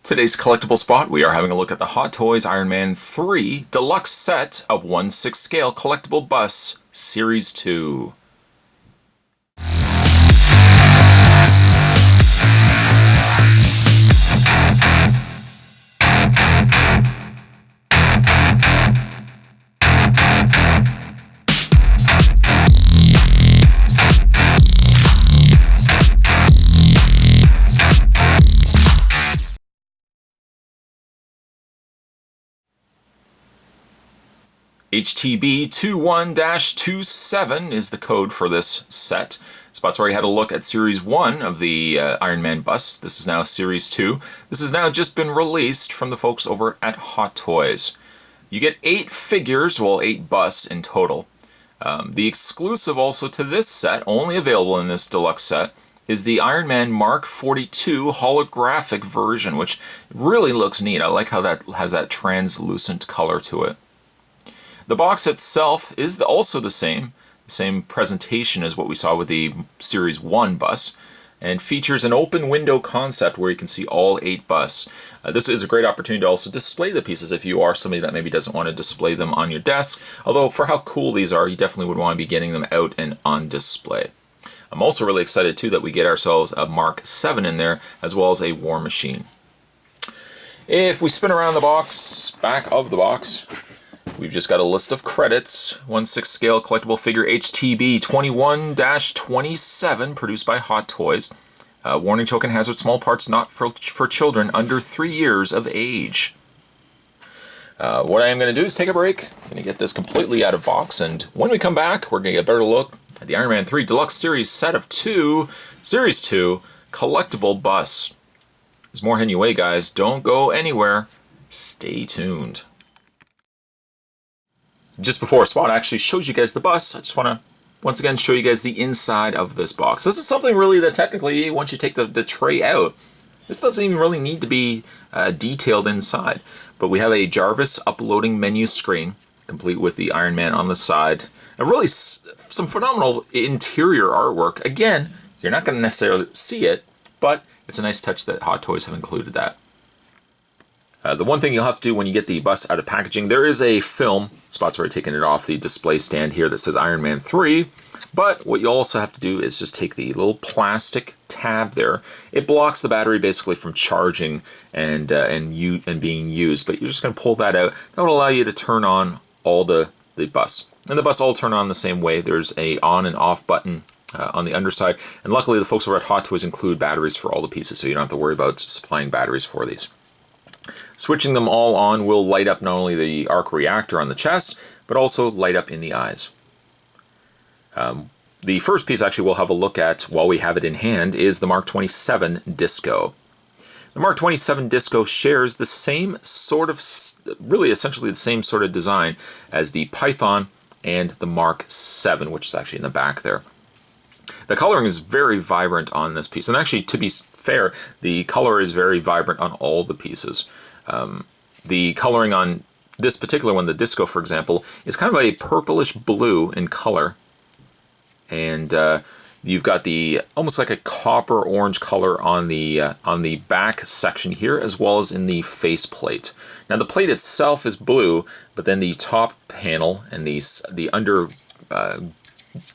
Today's collectible spot, we are having a look at the Hot Toys Iron Man 3 Deluxe Set of 1/6 Scale Collectible Busts, Series 2. HTB21-27 is the code for this set. Spot's already had a look at Series 1 of the Iron Man busts. This is now Series 2. This has now just been released from the folks over at Hot Toys. You get 8 figures, well 8 busts in total. The exclusive also to this set, only available in this deluxe set, is the Iron Man Mark 42 holographic version, which really looks neat. I like how that has that translucent color to it. The box itself is also the same presentation as what we saw with the Series 1 bus, and features an open window concept where you can see all 8 busts. This is a great opportunity to also display the pieces if you are somebody that maybe doesn't want to display them on your desk, although for how cool these are, you definitely would want to be getting them out and on display. I'm also really excited too that we get ourselves a Mark 7 in there, as well as a War Machine. If we spin around the box, back of the box, we've just got a list of credits. 1/6 Scale Collectible Figure HTB 21-27, produced by Hot Toys. Warning: token hazard, small parts not for children under 3 years of age. What I am going to do is take a break. I'm going to get this completely out of box, and when we come back, we're going to get a better look at the Iron Man 3 Deluxe Series Set of 2, Series 2, Collectible Busts. There's more heading your way, guys. Don't go anywhere. Stay tuned. Just before Spot actually shows you guys the bus, I just want to once again show you guys the inside of this box. This is something really that technically, once you take the tray out, this doesn't even really need to be detailed inside. But we have a Jarvis uploading menu screen, complete with the Iron Man on the side. And really some phenomenal interior artwork. Again, you're not going to necessarily see it, but it's a nice touch that Hot Toys have included that. The one thing you'll have to do when you get the bus out of packaging, there is a film, Spot's already taken it off the display stand here, that says Iron Man 3, but what you also have to do is just take the little plastic tab there. It blocks the battery basically from charging and being used, but you're just going to pull that out. That will allow you to turn on all the bus. And the bus all turn on the same way. There's a on and off button on the underside, and luckily the folks over at Hot Toys include batteries for all the pieces, so you don't have to worry about supplying batteries for these. Switching them all on will light up not only the arc reactor on the chest, but also light up in the eyes. The first piece actually we'll have a look at while we have it in hand is the Mark 27 Disco. The Mark 27 Disco shares the same sort of, really essentially the same sort of design as the Python and the Mark 7, which is actually in the back there. The coloring is very vibrant on this piece, and actually, to be fair, the color is very vibrant on all the pieces. The coloring on this particular one, the Disco, for example, is kind of a purplish blue in color, and you've got the almost like a copper orange color on the back section here, as well as in the face plate. Now, the plate itself is blue, but then the top panel and the under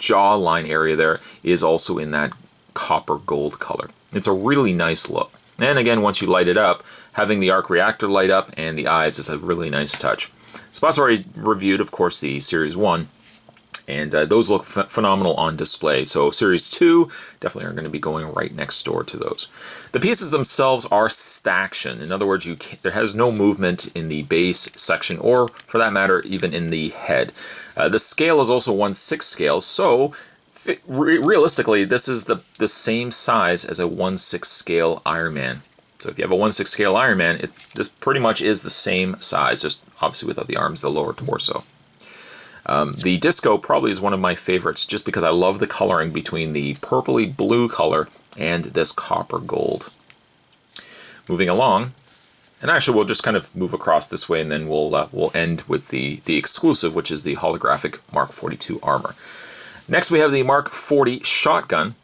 jawline area there is also in that copper gold color. It's a really nice look. And again, once you light it up, having the arc reactor light up and the eyes is a really nice touch. Spot's already reviewed, of course, the Series 1, and those look phenomenal on display. So Series 2 definitely are going to be going right next door to those. The pieces themselves are staction. In other words, there has no movement in the base section, or for that matter, even in the head. The scale is also 1/6 scale, so realistically, this is the same size as a 1/6 scale Iron Man. So if you have a 1/6 scale Iron Man, this pretty much is the same size, just obviously without the arms, the lower torso. The Disco probably is one of my favorites, just because I love the coloring between the purpley blue color and this copper gold. Moving along, and actually we'll just kind of move across this way, and then we'll end with the exclusive, which is the holographic Mark 42 armor. Next we have the Mark 40 shotgun,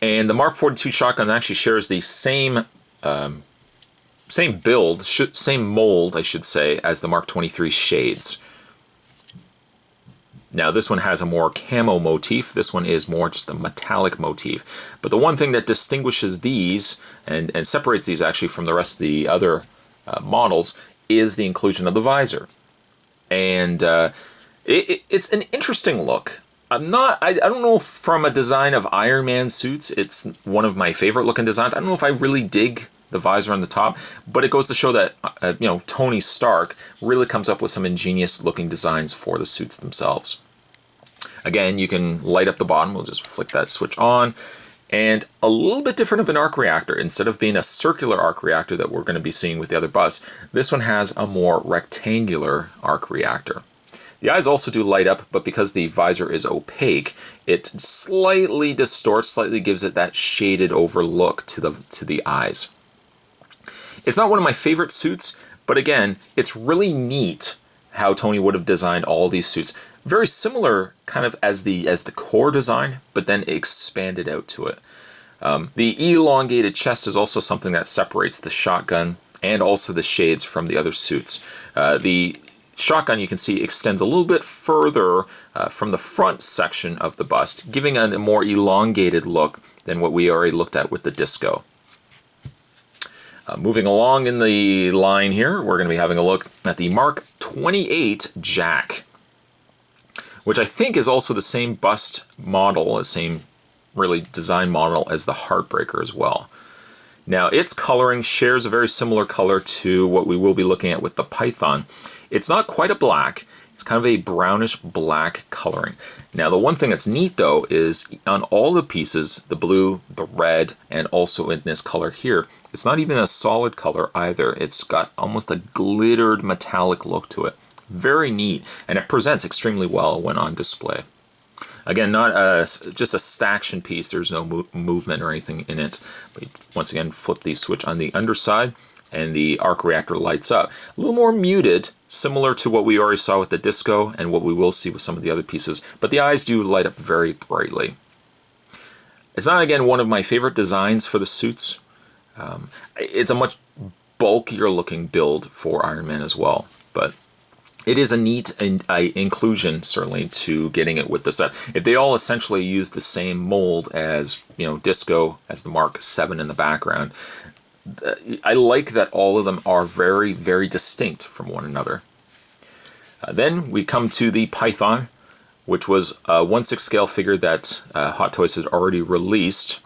and the Mark 42 shotgun actually shares the same same build, same mold, I should say, as the Mark 23 Shades. Now this one has a more camo motif, this one is more just a metallic motif. But the one thing that distinguishes these, and separates these actually from the rest of the other models, is the inclusion of the visor. And it's an interesting look. I don't know if from a design of Iron Man suits, it's one of my favorite looking designs. I don't know if I really dig the visor on the top, but it goes to show that you know, Tony Stark really comes up with some ingenious looking designs for the suits themselves. Again, you can light up the bottom. We'll just flick that switch on, and a little bit different of an arc reactor. Instead of being a circular arc reactor that we're going to be seeing with the other busts, this one has a more rectangular arc reactor. The eyes also do light up, but because the visor is opaque, it slightly distorts, slightly gives it that shaded over look to the eyes. It's not one of my favorite suits, but again, it's really neat how Tony would have designed all these suits. Very similar kind of as the core design, but then expanded out to it. The elongated chest is also something that separates the shotgun and also the Shades from the other suits. The shotgun, you can see, extends a little bit further from the front section of the bust, giving a more elongated look than what we already looked at with the Disco. Moving along in the line here, we're going to be having a look at the Mark 28 Jack, which I think is also the same bust model, the same really design model as the Heartbreaker as well. Now its coloring shares a very similar color to what we will be looking at with the Python. It's not quite a black, it's kind of a brownish black coloring. Now the one thing that's neat though is on all the pieces, the blue, the red, and also in this color here, it's not even a solid color either. It's got almost a glittered metallic look to it. Very neat, and it presents extremely well when on display. Again, not just a staction piece, there's no movement or anything in it. But once again, flip the switch on the underside, and the arc reactor lights up. A little more muted, similar to what we already saw with the Disco and what we will see with some of the other pieces, but the eyes do light up very brightly. It's not, again, one of my favorite designs for the suits. It's a much bulkier looking build for Iron Man as well, but it is a neat inclusion, certainly, to getting it with the set. If they all essentially use the same mold as, you know, Disco, as the Mark 7 in the background, I like that all of them are very, very distinct from one another. Then we come to the Python, which was a 1/6 scale figure that Hot Toys had already released.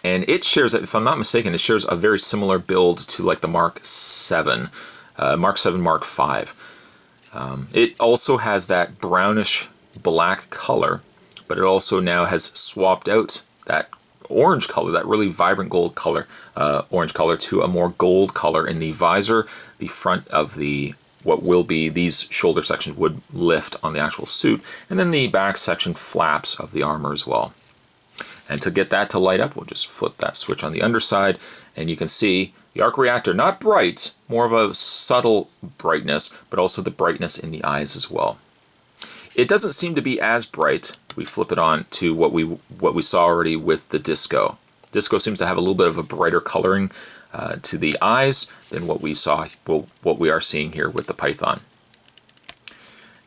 And it shares, if I'm not mistaken, it shares a very similar build to like the Mark 7, Mark 7, Mark 5. It also has that brownish black color, but it also now has swapped out that orange color, that really vibrant gold color, orange color, to a more gold color in the visor. The front of the, what will be these shoulder sections, would lift on the actual suit, and then the back section flaps of the armor as well. And to get that to light up, we'll just flip that switch on the underside, and you can see the arc reactor, not bright, more of a subtle brightness, but also the brightness in the eyes as well. It doesn't seem to be as bright. We flip it on to what we saw already with the Disco. Disco seems to have a little bit of a brighter coloring to the eyes than what we saw, what we are seeing here with the Python.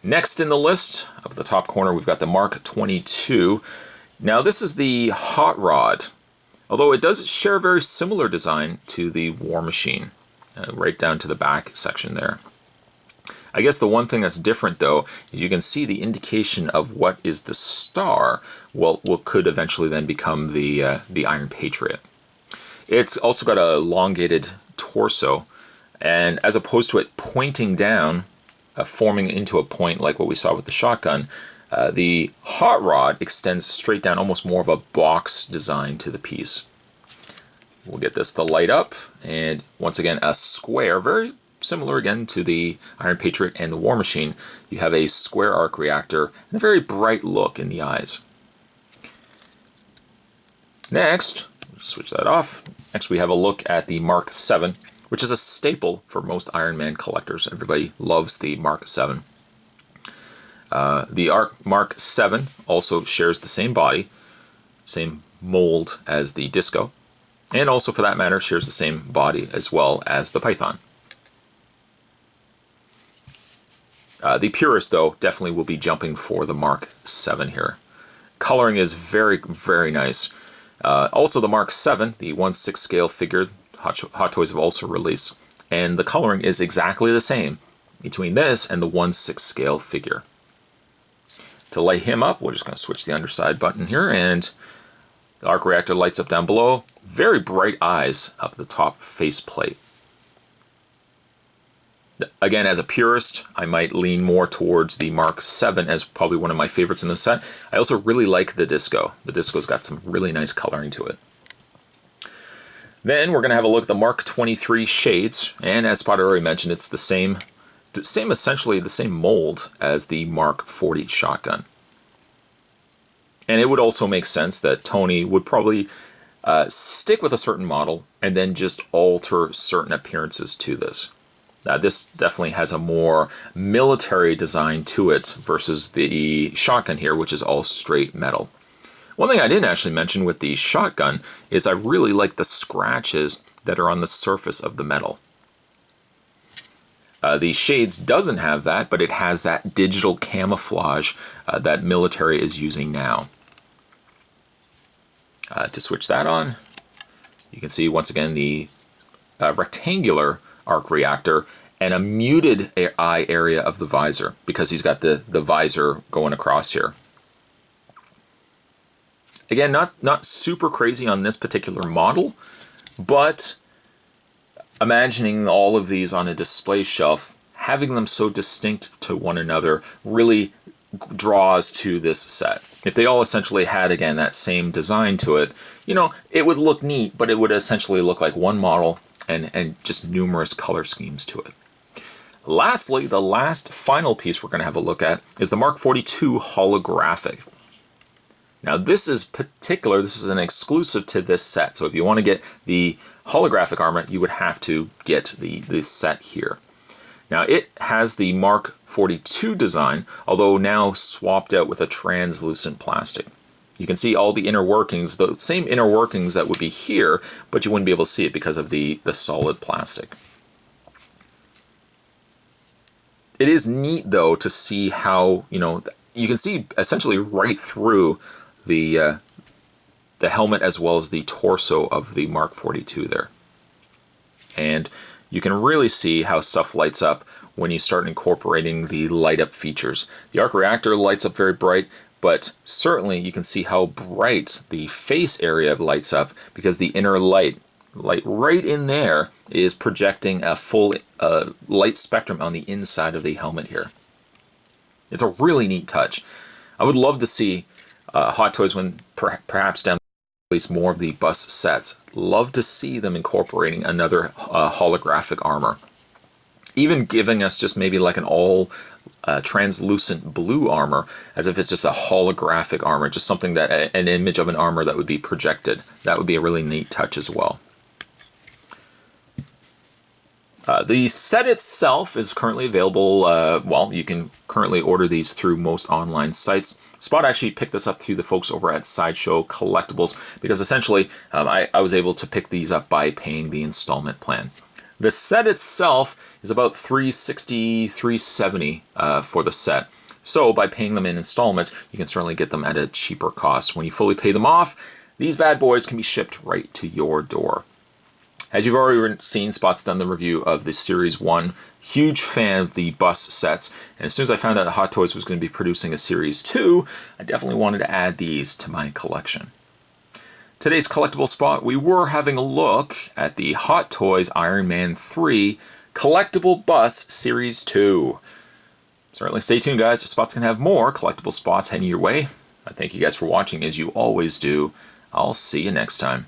Next in the list, up at the top corner, we've got the Mark 22. Now this is the Hot Rod, although it does share a very similar design to the War Machine, right down to the back section there. I guess the one thing that's different though is you can see the indication of what is the star, what could eventually then become the Iron Patriot. It's also got a elongated torso, and as opposed to it pointing down, forming into a point like what we saw with the shotgun, the Hot Rod extends straight down, almost more of a box design to the piece. We'll get this to light up, and once again a square, very similar again to the Iron Patriot and the War Machine. You have a square arc reactor and a very bright look in the eyes. Next, switch that off. Next we have a look at the Mark 7, which is a staple for most Iron Man collectors. Everybody loves the Mark 7. The Mark 7 also shares the same body, same mold as the Disco. And also, for that matter, shares the same body as well as the Python. The purist, though, definitely will be jumping for the Mark 7 here. Coloring is very, very nice. Also, the Mark 7, the 1/6 scale figure, Hot Toys have also released. And the coloring is exactly the same between this and the 1/6 scale figure. To light him up, we're just going to switch the underside button here, and the arc reactor lights up down below. Very bright eyes up the top faceplate. Again, as a purist, I might lean more towards the Mark 7 as probably one of my favorites in the set. I also really like the disco. The disco's got some really nice coloring to it. Then we're going to have a look at the Mark 23 shades, and as Spot already mentioned, it's essentially the same mold as the Mark 40 shotgun. And it would also make sense that Tony would probably stick with a certain model and then just alter certain appearances to this. This definitely has a more military design to it versus the shotgun here, which is all straight metal. One thing I didn't actually mention with the shotgun is I really like the scratches that are on the surface of the metal. The Shades doesn't have that, but it has that digital camouflage that military is using now. To switch that on, you can see once again the rectangular arc reactor and a muted eye area of the visor because he's got the visor going across here. Again, not super crazy on this particular model, but imagining all of these on a display shelf, having them so distinct to one another really draws to this set. If they all essentially had, again, that same design to it, you know, it would look neat, but it would essentially look like one model and just numerous color schemes to it. Lastly, the last final piece we're going to have a look at is the Mark 42 holographic. Now this is an exclusive to this set, so if you want to get the holographic armor, you would have to get this set here. Now it has the Mark 42 design, although now swapped out with a translucent plastic. You can see all the inner workings, the same inner workings that would be here, but you wouldn't be able to see it because of the solid plastic. It is neat, though, to see how, you know, you can see essentially right through the helmet as well as the torso of the Mark 42 there. And you can really see how stuff lights up when you start incorporating the light up features. The arc reactor lights up very bright, but certainly you can see how bright the face area lights up because the inner light right in there is projecting a full light spectrum on the inside of the helmet here. It's a really neat touch. I would love to see Hot Toys, when perhaps down release more of the bust sets, love to see them incorporating another holographic armor. Even giving us just maybe like an all translucent blue armor, as if it's just a holographic armor, just something that an image of an armor that would be projected. That would be a really neat touch as well. The set itself is currently available, well, you can currently order these through most online sites. Spot actually picked this up through the folks over at Sideshow Collectibles because essentially I was able to pick these up by paying the installment plan. The set itself is about $360, $370 for the set. So by paying them in installments, you can certainly get them at a cheaper cost. When you fully pay them off, these bad boys can be shipped right to your door. As you've already seen, Spot's done the review of the Series 1. Huge fan of the bust sets, and as soon as I found out that Hot Toys was going to be producing a Series 2, I definitely wanted to add these to my collection. Today's collectible spot, we were having a look at the Hot Toys Iron Man 3 Collectible Busts Series 2. Certainly stay tuned, guys. Spot's going to have more collectible spots heading your way. I thank you guys for watching, as you always do. I'll see you next time.